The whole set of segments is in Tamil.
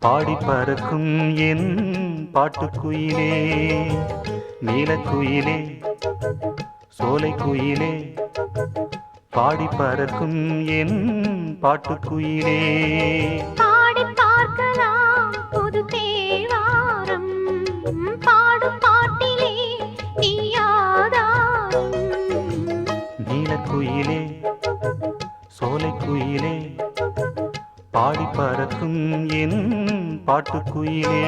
பாடி பறக்கும் என் பாட்டுக்குயிலே, நீலக்குயிலே, சோலைக்குயிலே, பாடி பறக்கும் என் பாட்டுக்குயிலே. பாடி பார்க்கலாம் புது தேவாரம், பாடும் பாட்டிலே நீ ஆதாரம். நீலக்குயிலே, சோலைக்குயிலே, பாடி பறக்கும் என் பாட்டுக்குயிலே.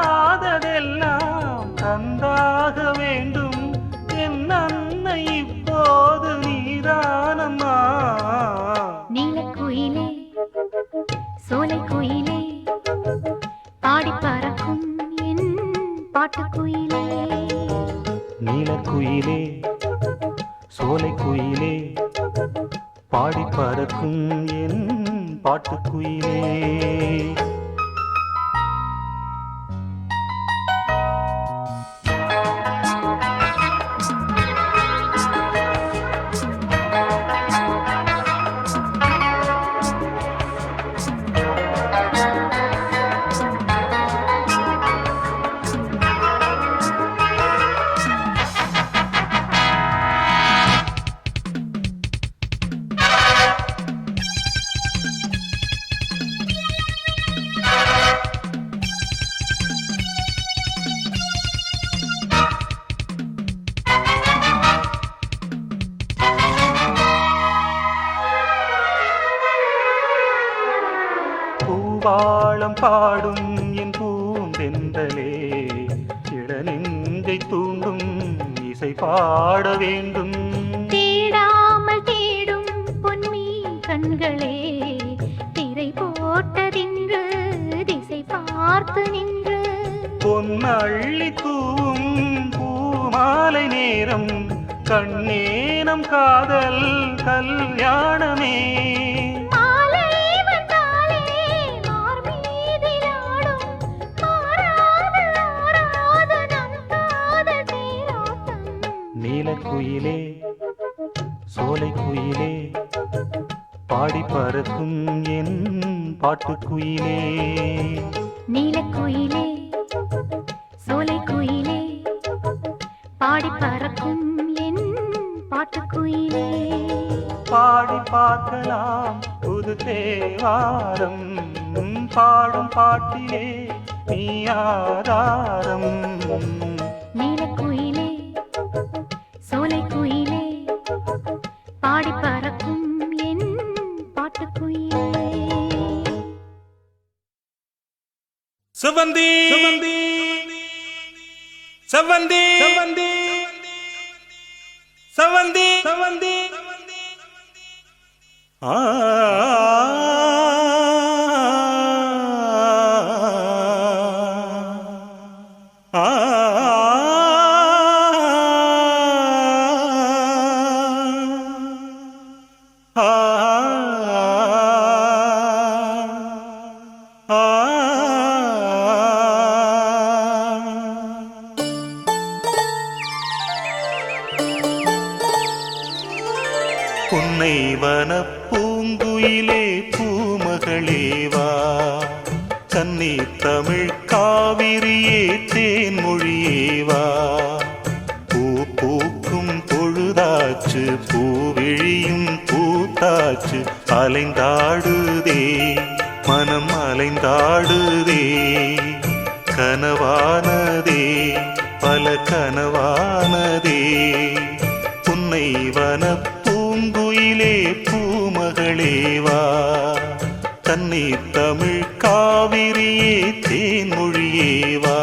பாராததெல்லாம் தந்தாக வேண்டும் என் அன்னை, இப்போது நீதானம்மா. நீலக்குயிலே, சோலைக்குயிலே, பாடி பறக்கும் என் பாட்டுக்குயிலே. நீலக்குயிலே, சோலைக்குயிலே, பாடி பறக்கும் என் பாட்டுக்குயிலே. பூவாளம் பாடும் என் பூந்தென்றலே, இளநெஞ்சை தூண்டும் இசை பாட வேண்டும். தேடாமல் தேடும் பொன்மீன் கண்களே, திரை போட்டதின்று திசை பார்த்து நின்று. பொன்னள்ளி தூவும் பூமாலை நேரம், கண்ணேனம் காதல் கல்யாணமே. நீலக்குயிலே, சோலைக்குயிலே, பாடி பறக்கும் என் பாட்டுக்குயிலே. நீலக்குயிலே, சோலைக்குயிலே, பாடி பறக்கும் என் பாட்டுக்குயிலே. பாடி பார்க்கலாம் புது தேவாரம், பாடும் பாட்டிலே நீ ஆதாரம். நீலக்குயிலே, சோலைக்குயிலே, பாடி பறக்கும் என் பாட்டுக்குயிலே. செவ்வந்தி செவ்வந்தி செவ்வந்தி செவ்வந்தி செவ்வந்தி செவ்வந்தி ஆ புன்னை வனப்பூங்குயிலே, பூமகளேவா, கன்னி தமிழ் காவிரியே, தேன்மொழியேவா. பூ பூக்கும் பொழுதாச்சு, பூவிழியும் பூத்தாச்சு, அலைந்தாடுதே மனம் அலைந்தாடுதே, கனவானதே பல கனவானதே புன்னை வனப் பூங்குயிலே பூமகளேவா தண்ணீர் தமிழ் காவிரியே தேன்மொழியேவா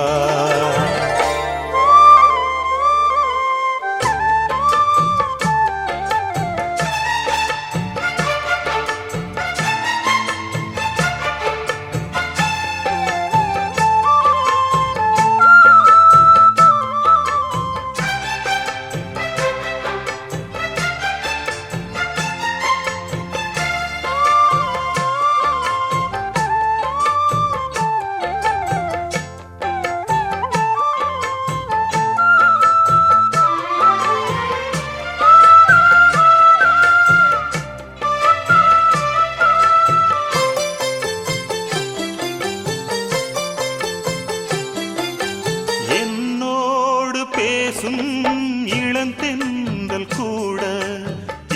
பேசும் இளந்தென்றல் கூட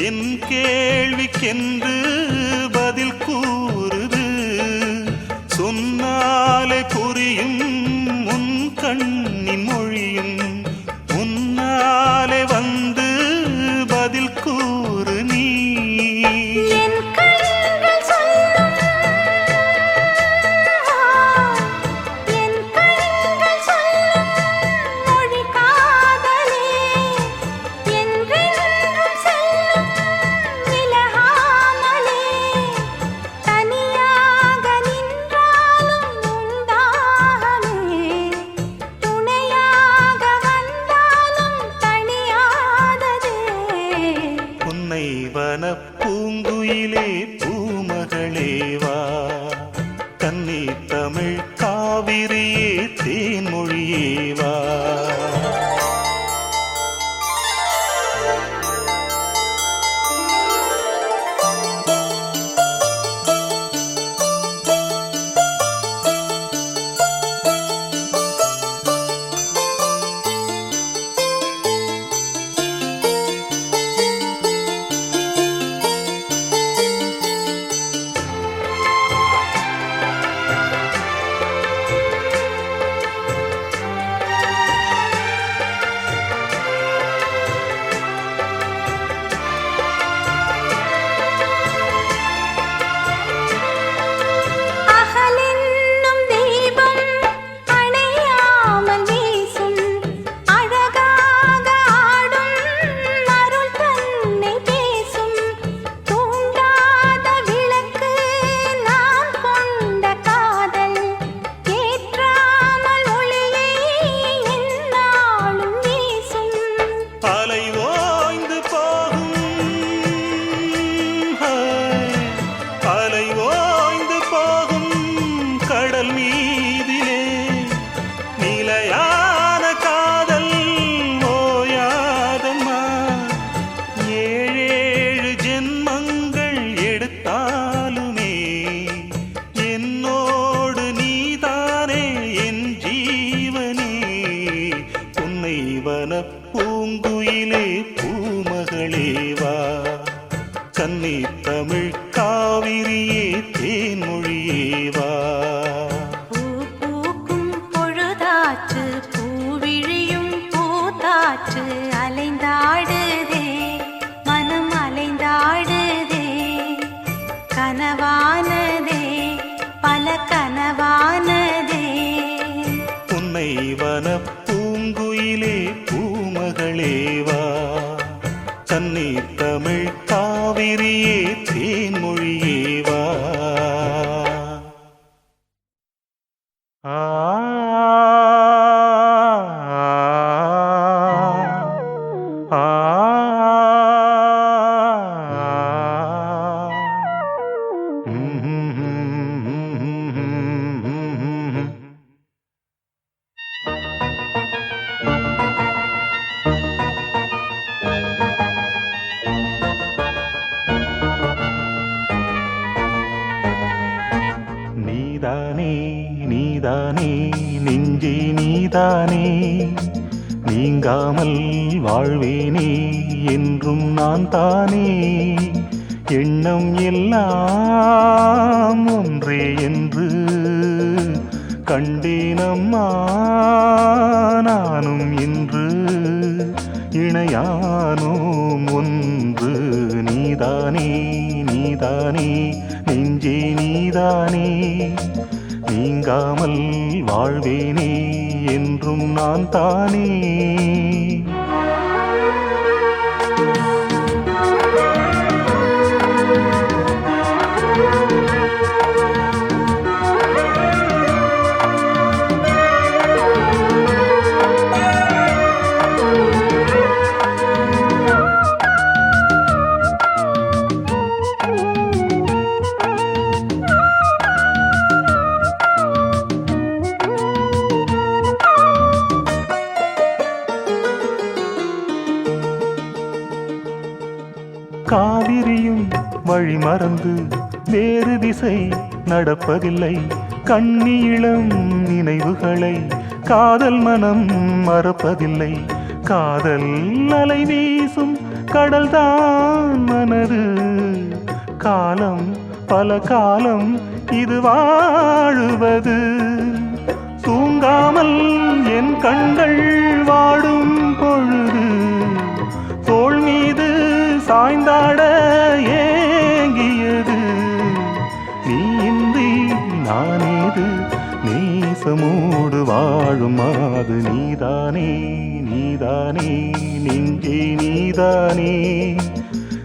என் கேள்விக்கென்று பதில் கூறுது சொன்னாலே புரியும் உன் கண்ணின் மொழியும் முன்னாலே வந்து பதில் கூறு நீ பூங்குயிலே பூமகளேவா தண்ணீர் தமிழ் காவிரியே தேன்மொழியேவா நிலையான காதல் ஓயாதம்மா ஏழேழு ஜென்மங்கள் எடுத்தாலுமே என்னோடு நீதானே என் ஜீவனே உன்னை வனப் பூங்குயிலே பூமகளேவா கண்ணீர் தமிழ் காவிரியே தேன்மொழியேவா அலைந்தாடுதே மனம் அலைந்தாடுதே கனவானதே பல கனவானதே உன்னை வனப் பூங்குயிலே பூமகளேவா தண்ணீர் தமிழ் காவிரியே தேன்மொழியேவா நீதானே நீதானே நெஞ்சே நீதானே நீங்காமல் வாழ்வேனே என்றும் நான் தானே எண்ணம் எல்லாம் ஒன்றே என்று கண்டேனம்மா நானும் இன்று இணையானோம் ஒன்று. நீதானே நீதானே நெஞ்சே நீதானே, நீங்காமல் வாழ்வேனே என்றும் நான் தானே. காவிரியும் வழி மறந்து வேறு திசை நடப்பதில்லை. கண்ணியிளம் நினைவுகளை காதல் மனம் மறப்பதில்லை. காதல் அலை வீசும் கடல்தான் மனது. காலம் பல காலம் இது வாழுவது. தூங்காமல் என் கண்கள் வாடும் பொழுது தோள் மீது சாய்ந்தாட ஏங்கியது. நீ இன்றி நானேது நேசமோடு வாழும் மாது. நீதானே நீதானே நெஞ்சே நீதானே,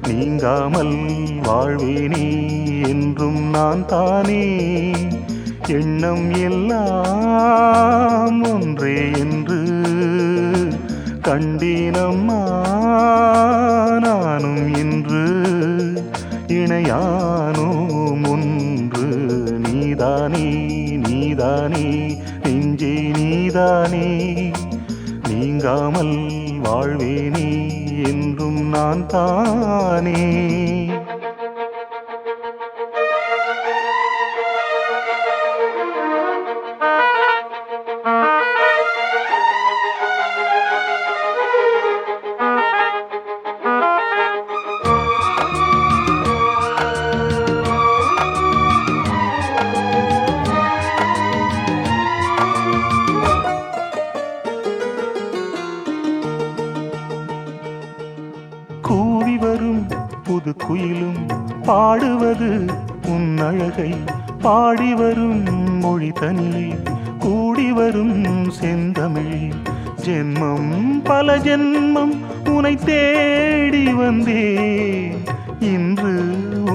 நீங்காமல் வாழ்வேனே என்றும் நான் தானே. எண்ணம் எல்லாம் ஒன்றே என்று கண்டேனம்மா நானும் இன்று இணையானோம் ஒன்று. நீதானே நீதானே நெஞ்சே நீதானே, நீங்காமல் வாழ்வேனே என்றும் நான் தானே. கூவி வரும் புது குயிலும் பாடுவது உன் அழகை. பாடி வரும் மொழி தனியே கூடி வரும் செந்தமிழே. ஜென்மம் பல ஜென்மம் உனை தேடி வந்தேன். இன்று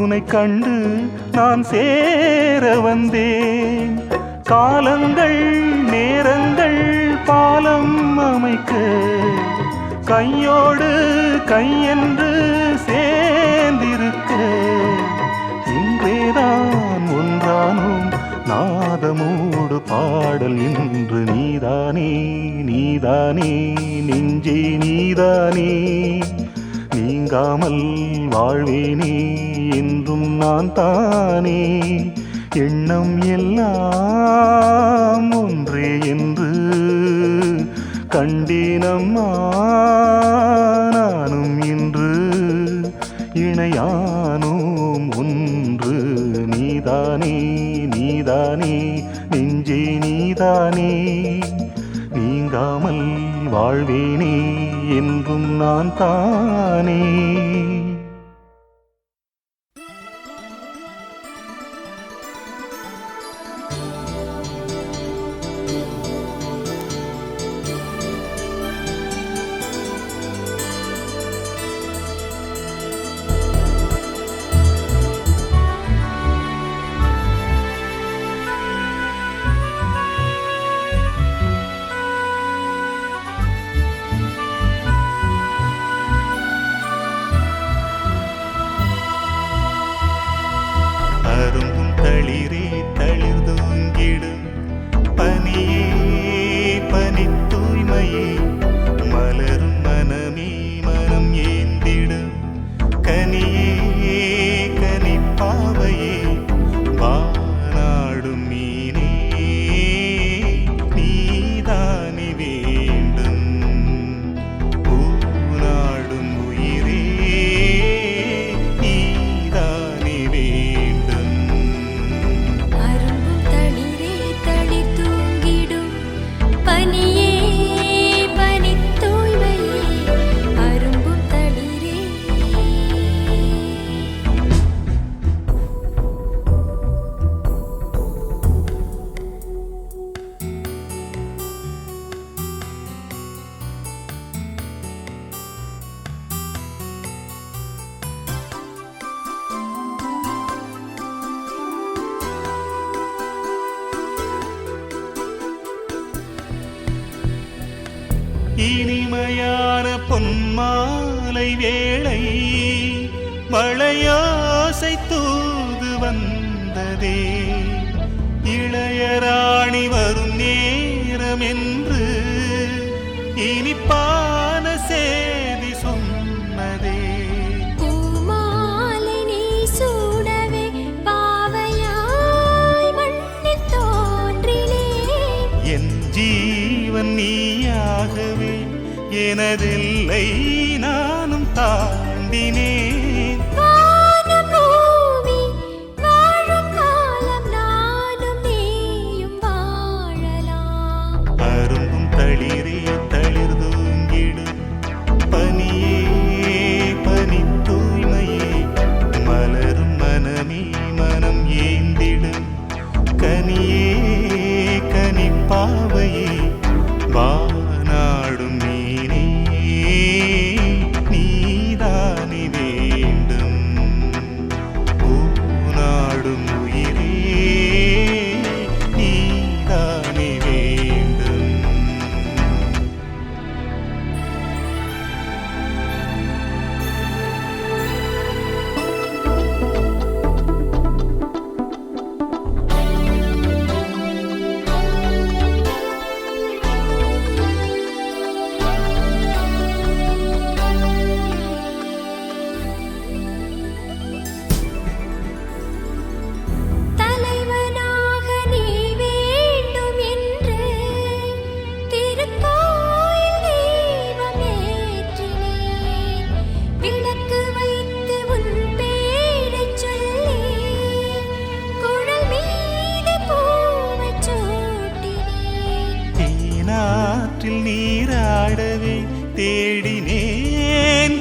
உனை கண்டு நான் சேர வந்தேன். காலங்கள் நேரங்கள் பாலம் அமைக்க கையோடு கையென்று சேர்ந்திருக்க. இன்றேதான் ஒன்றானோம் நாதமோடு பாடல் இன்று. நீதானே நீதானே நெஞ்சே நீதானே, நீங்காமல் வாழ்வேனே என்றும் நான் தானே. எண்ணம் எல்லாம் ஒன்றே என்று கண்டேனம்மா நானும் இன்று இணையானோம் ஒன்று. நீதானே நீதானே நெஞ்சே நீதானே, நீங்காமல் வாழ்வேனே என்றும் நான் தானே. அரும்பும் தளிரே தளிர் தூங்கிடும் பனியே பனி தூய்மையே. மலரும் மனமே மனம் ஏந்திடும் கனியே கனிப்பாவையே. வானாடும் மீனே நீதானி வேண்டும். பூநாடும் உயிரே நீதானி வேண்டும். அரும்பும் தளிரே தளிர் தூங்கிடும் பனியே பனித்தூய்மையே அரும்பும் தளிரே இனிமையான பொன்மாலை வேளை மழையோசை தூது வந்ததே இளையராணி வரும் நேரம் என்று இனிப்பான செய்தி சொன்னதே பூமாலை நீ சூடவே பாவையாய் மண்ணில் தோன்றினேன் என் ஜீவன் நீயாகவே எனதில்லை நானும் தாண்டினேன் வானபூமி வாழும் காலம் நானும் நீயும் வாழலாம் அரும்பும் தளிரே தளிர் தூங்கிடும் பனியே பனி தூய்மையே மலரும் மனமே மனம் ஏந்திடும் கனியே கனிப்பாவையே வானாடும் மீனே நீதானி வேண்டும் பூநாடும் உயிரே நீதானி வேண்டும் தலைவனாக நீ வேண்டும் என்று திருக்கோயில் தீபம் ஏற்றினேன் விளக்கு வைத்து உன் பேரைச் சொல்லி குழல் மீது பூவைச் சூட்டினேன் தேனாற்றில் நீராடவே தேடினேன்